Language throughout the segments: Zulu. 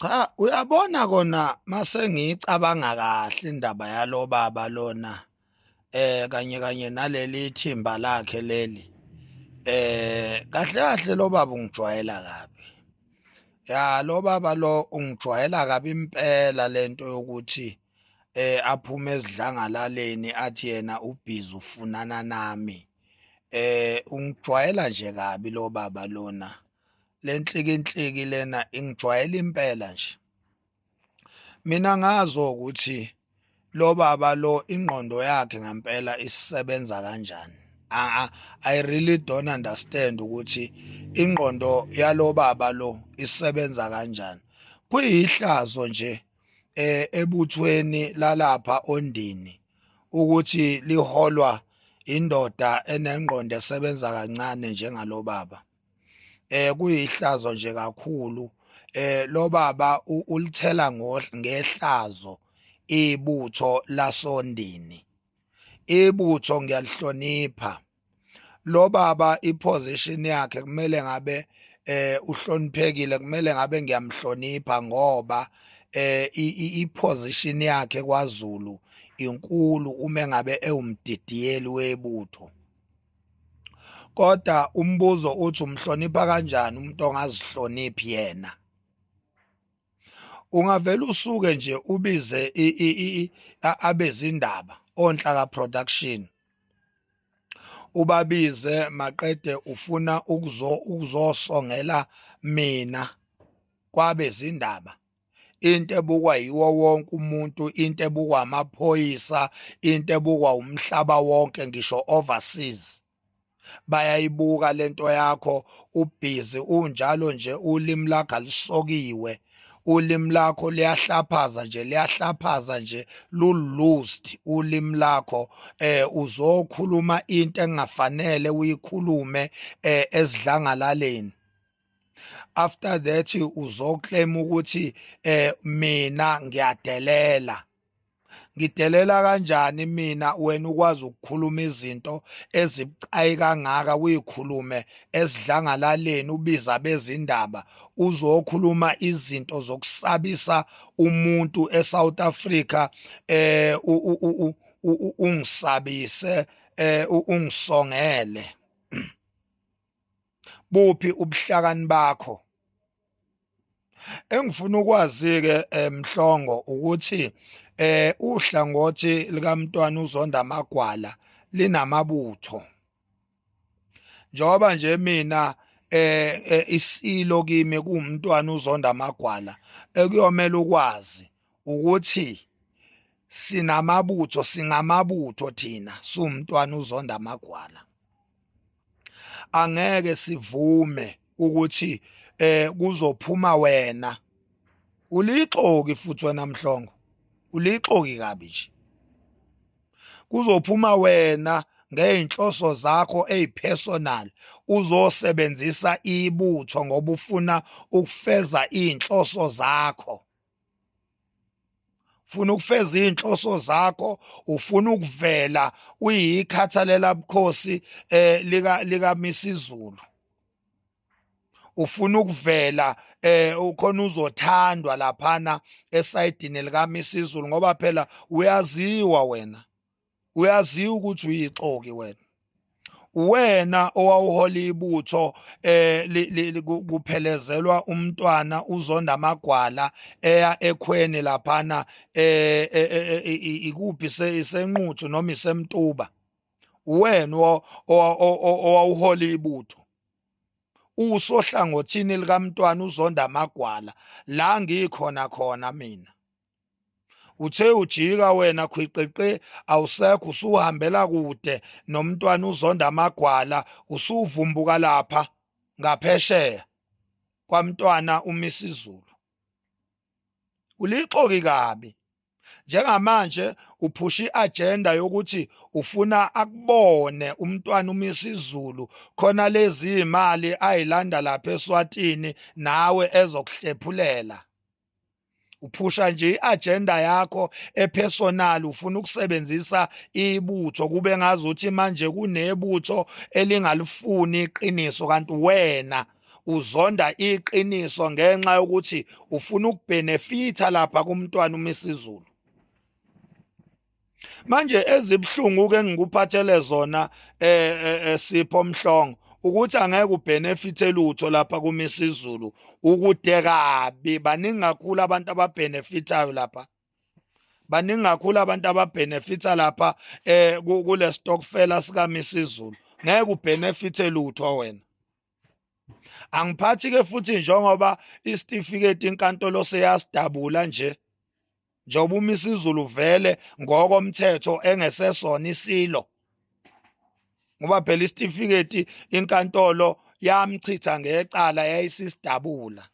Cha, uyabona kona mase ngicabanga kahle indaba yalo baba lona kanye kanye naleli thimba lakhe leli kahle kahle lo baba ungijwayela kabi. Ya lo baba lo ungijwayela kabi impela lento yokuthi aphume ezidlangalaleni athi yena ubhizi ufunana nami. Ungijwayela nje kabi lo baba lona. Le nhlikinhliki lena ingijwayela impela nje. Mina ngazi ukuthi lo baba lo ingqondo yakhe ngempela isebenza kanjani. I really don't understand ukuthi ingqondo yalo baba lo isebenza kanjani. Kuyihlazo nje ebuthweni lalapha ondini ukuthi liholwa indoda enengqondo esebenza kancane njengalo baba. Kuyihlazo nje kakhulu lo baba ulithela ngehlazo ibutho lasondini. Ibutho ngiyalihlonipha. Lo baba iposition yakhe kumele ngabe uhloniphekile, kumele ngabe ngiyamhlonipha ngoba iposition yakhe kwaZulu inkulu uma ngabe ewumdidiyeli webutho. Kodwa umbuzo uthi umhlonipha kanjani umuntu ongazihloniphi yena? Ungavela usuke nje ubize abezindaba onhlaka production, ubabize maqede ufuna ukuzosongela mina kwabezindaba. Into ebukwa yiwo wonke umuntu, into ebukwa amaphoyisa, into ebukwa umhlaba wonke ngisho overseas. Bayayibuka lento yakho ubhizi unjalo nje, ulimi lakho alisokiwe, ulimi lakho liyahlaphaza nje lu-loosed ulimi lakho. Uzokhuluma into engafanele uyikhulume ezidlangalaleni. After that uzoclaim ukuthi mina ngiyadelela. Ngidelela kanjani mina wena ukwazi ukukhuluma izinto ezibucayi kangaka uyikhulume ezidlangalaleni ubiza bezindaba uzokhuluma izinto zokusabisa umuntu eSouth Africa ungisabise ungisongele. Buphi ubuhlakani bakho? Engifuna ukwazi ke Mhlongo ukuthi uhlangothi likaMntwana uZonda Magwala linamabutho. Njengoba nje mina isilo kimi kuMntwana uZonda Magwala, ekuyomela ukwazi ukuthi sinamabutho, singamabutho thina siwuMntwana uZonda Magwala. Angeke sivume ukuthi kuzophuma wena. Ulixoki futhi wena Mhlongo, ulixoki kabi nje. Kuzophuma wena ngeinhloso zakho ezipersonal, uzosebenzisa ibutho ngoba ufuna ukufeza inhloso zakho. Ufuna ukufeza inhloso zakho, ufuna ukuvela uyikhathalela bukhosi lika Misizulu. Ufuna ukuvela ukhona uzothandwa laphana esayidini lika Misizulu ngoba phela uyaziwa wena. Uyaziwa ukuthi uyixoki wena. Wena owawuhola ibutho kuphelezelwa uMntwana uZonda Magwala eya ekhweni laphana ikuphi isenquthu noma isemtuba. Wena owawuhola ibutho usohlangothini likaMntwana uZonda Magwala la ngikhona mina. Uthe ujika wena khwiqeqe awusekho, usuhambela kude noMntwana uZonda Magwala, usuvumbuka lapha ngaphesheya kwaMntwana uMisizulu. Ulixoki kabi. Njengamanje uphusha iagenda yokuthi ufuna akubone uMntwana uMisizulu khona lezi imali ayilanda lapha eSwatini nawe ezokuhlephulela. Uphusha nje iagenda yakho epersonal, ufuna ukusebenzisa ibutho kube ngazuthi manje kunebutho elingalifuni iqiniso, kanti wena uzonda iqiniso ngenxa yokuthi ufuna ukubhenefitha lapha kumntwana uMisizulu. Manje ezibhlungu ke ngikuphathele zona Sipho Mhlongo ukuthi angeke ubhenefithe lutho lapha kuMisizulu ukude kabi. Baningi kakhulu abantu ababhenefitayo lapha, baningi kakhulu abantu ababhenefitha lapha kule stokfela sika Misizulu. Ngeke ubhenefithe lutho wena. Angiphathi ke futhi njengoba isitifiketi inkantolo seyasidabula nje, njengoba uMisizulu vele ngokomthetho engesesona isilo, ngoba phela isitifiketi inkantolo yamchitha ngecala yayisisidabula.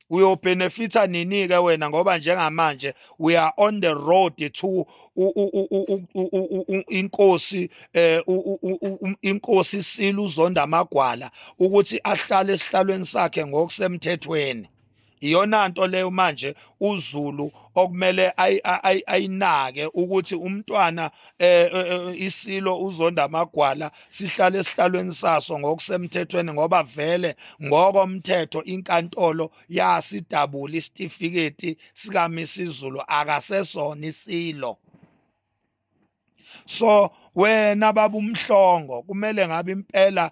Uyobhenefitha nini-ke wena ngoba njengamanje we are on the road to inkosi inkosi Silo Uzonda Magwala ukuthi ahlale esihlalweni sakhe ngokusemthethweni. Iyona nto leyo manje uZulu okumele ayinake ukuthi umntwana iSilo Uzonda Magwala sihlale esihlalweni saso ngokusemthethweni ngoba vele ngokomthetho inkantolo yasidabula isitifiketi sika Misizulu akasesona isilo. So wena baba uMhlongo kumele ngabe impela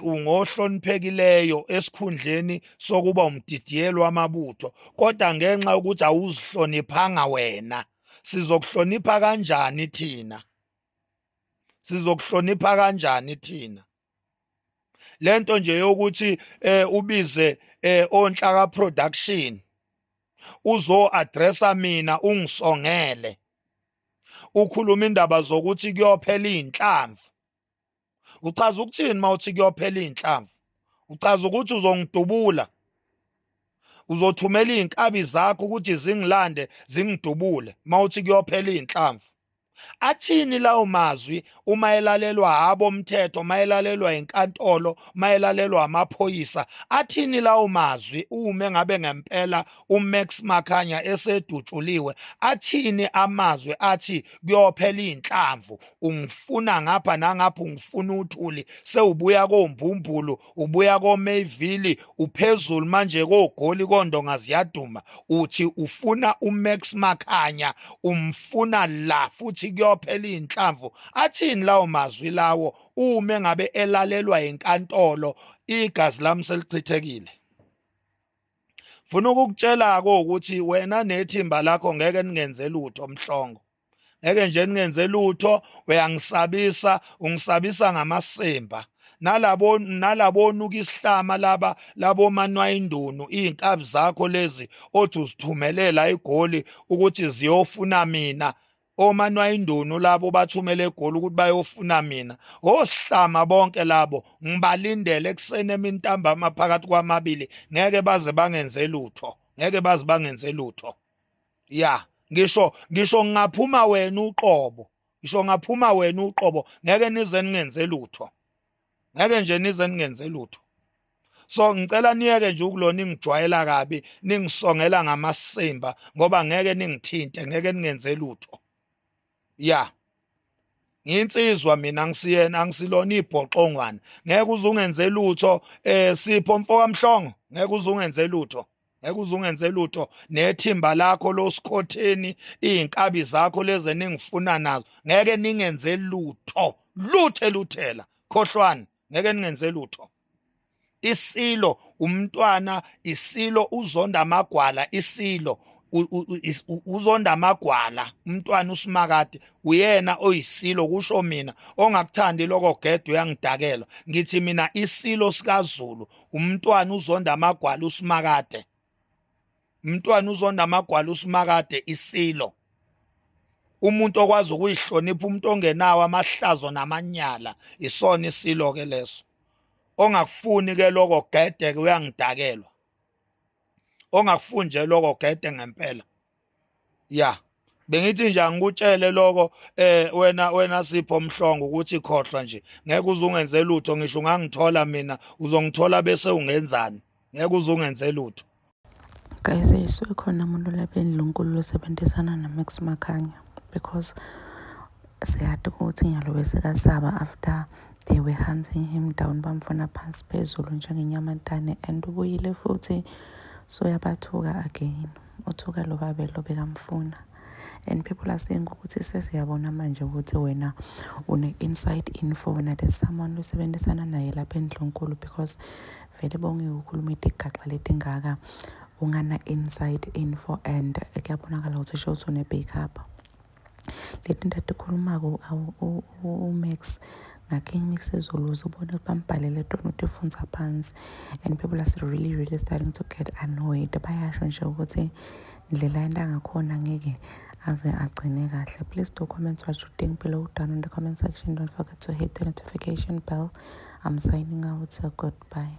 ungohloniphekileyo esikhundleni sokuba umdidiyelo wamabutho, kodwa ngenxa yokuthi awuzihloniphanga wena, sizokuhlonipha kanjani thina? Sizokuhlonipha kanjani thina? Lento nje yokuthi ubize onhlaka production uzo addressa mina ungisongele, ukhuluma indaba zokuthi kuyophela inhlamvu. Uchaza ukuthini mawuthi kuyophela inhlamvu? Uchaza ukuthi uzongidubula, uzothumela inkabi zakho ukuthi zingilande zingidubule mawuthi kuyophela inhlamvu. Athini lawo mazwi uma elalelwa abomthetho, mayelalelwa inkantolo, mayelalelwa amaphoyisa? Athini lawo mazwi uma ngabe ngempela uMax Makhanya esedutshuliwe? Athini amazwi athi kuyophela inhlamvu, ungifuna ngapha nangapha, ungifuna uthuli, sewubuya koMbumbulu, ubuya koMayville, uphezulu manje koGoli koNdonga ziyaduma, uthi ufuna uMax Makhanya, umfuna la futhi kuyophela inhlamvu? Athini lawo mazwi lawo uma ngabe elalelwa inkantolo igazi lami selichithekile? Funa ukukutshela ko ukuthi wena nethimba lakho ngeke ningenze lutho Mhlongo, ngeke nje ningenze lutho. Uyangisabisa, ungisabisa ngamasemba nalabo nuka isihlama labo manwayindunu, iy'nkabi zakho lezi othi uzithumelela eGoli ukuthi ziyofuna mina. Omanwayindunu labo bathumele eGoli ukuthi bayofuna mina. Osihlama bonke labo ngibalindele ekuseni emini ntambama phakathi kwamabili, ngeke baze bangenze lutho, ngeke baze bangenze lutho. Ya, ngisho ngingaphuma wena uqobo, ngisho ngaphuma wena uqobo, ngeke nize ningenze lutho, ngeke nje nize ningenze lutho. So ngicela niyeke nje ukulona ingijwayela kabi, ningisongela ngamasimba ngoba ngeke ningithinte, ngeke ningenze lutho. Ya, nginsizwa mina, ngisiyena, angisilona ibhoxongwana. Ngeke uze ungenze lutho Sipho mfoka Mhlongo, ngeke uze ungenze lutho, ngeke uze ungenze lutho. Nethimba lakho losikhotheni, iy'nkabi zakho lezi ningifuna nazo, ngeke ningenze lutho, luthela khohlwana, ngeke ningenze lutho. Isilo umntwana, iSilo Uzonda Magwala, iSilo Uzonda Magwala, umntwana uSimakade uyena oyisilo. Kusho mina ongakuthandi lokho gedwe uyangidakela. Ngithi mina iSilo sikaZulu umntwana uZonda Magwala uSimakade, umntwana uZonda Magwala uSimakade, iSilo. Umuntu okwazi ukuyihlonipha, umuntu ongenawo amahlazo namanyala, isona iSilo ke leso. Ongakufuni ke lokho gede ke uyangidakelwa, ongakufuni nje lokho gede ngempela. Ya, bengithi nje angikutshele lokho wena Sipho Mhlongo ukuthi khohlwa nje, ngeke uze ungenze lutho. Ngisho ungangithola mina uzongithola bese ungenzani, ngeke uze ungenze lutho. Guys, ayiswe khona umuntu lapha endlunkulu losebenzisana noMax Makhanya because siyade ukuthi ngiyalo bese kasaba after They were hunting him down, bamfuna phansi phezulu njengenyamatane, and ubuyile futhi so yabathuka again. Uthuka lo babe lo bekamfuna. And people are saying ukuthi sesiyabona manje ukuthi wena une-inside info, wena there's someone osebenzisana naye lapha eNdlunkulu, because vele bonke ukhuluma igaxa letingaka ungana-inside info, and kuyabonakala ukuthi shothi une-backup. Leti nto atikhulumako uMax ngaKing Mix Zulu's ubone bambhalele tona utifunza phansi, and people are really starting to get annoyed. Bayasho nje ukuthi ndlela yenta ngakhona ngeke aze agcine kahle. Please do comment what you think below down in the comment section. Don't forget to hit the notification bell. I'm signing out, so goodbye.